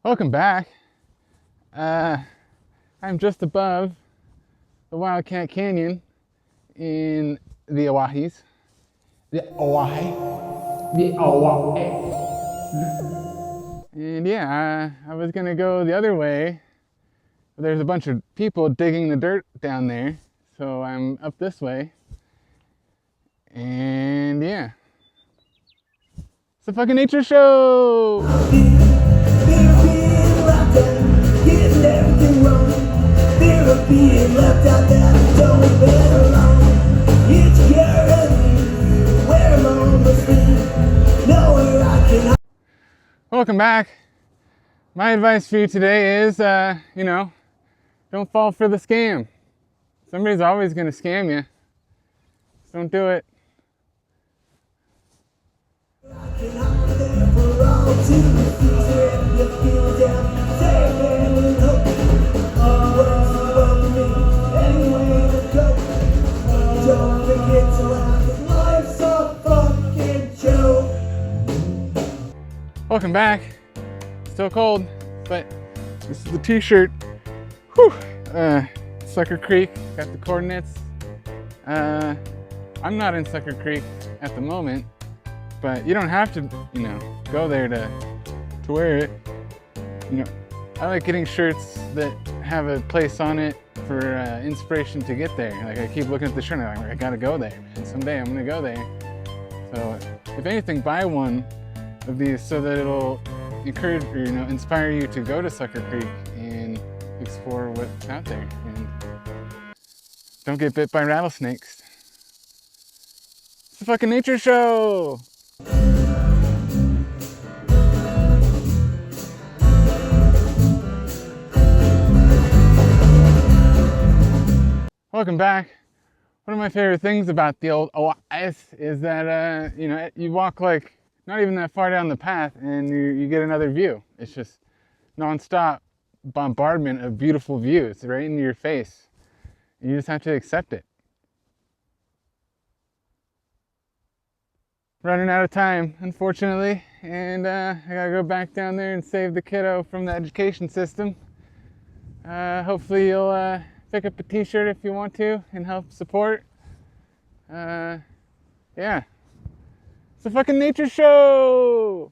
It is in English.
Welcome back. I'm just above the Wildcat Canyon in the Owahis. The Oahe. The Oahe. And yeah, I was gonna go the other way, but there's a bunch of people digging the dirt down there, so I'm up this way. And yeah, it's a fucking nature show! Welcome back. My advice for you today is, don't fall for the scam. Somebody's always going to scam you. Just don't do it. Welcome back. Still cold, but this is the T-shirt. Whew. Sucker Creek, got the coordinates. I'm not in Sucker Creek at the moment, but you don't have to, go there to wear it. I like getting shirts that have a place on it for inspiration to get there. Like I keep looking at the shirt and I'm like, I gotta go there, man. Someday I'm gonna go there. So if anything, buy one of these so that it'll encourage or inspire you to go to Sucker Creek and explore what's out there and don't get bit by rattlesnakes. It's a fucking nature show! Welcome back. One of my favorite things about the old Oasis is that you walk like not even that far down the path and you get another view. It's just non-stop bombardment of beautiful views right into your face. You just have to accept it. Running out of time, unfortunately, and I gotta go back down there and save the kiddo from the education system. Hopefully you'll pick up a t-shirt if you want to and help support. Yeah. It's a fucking nature show!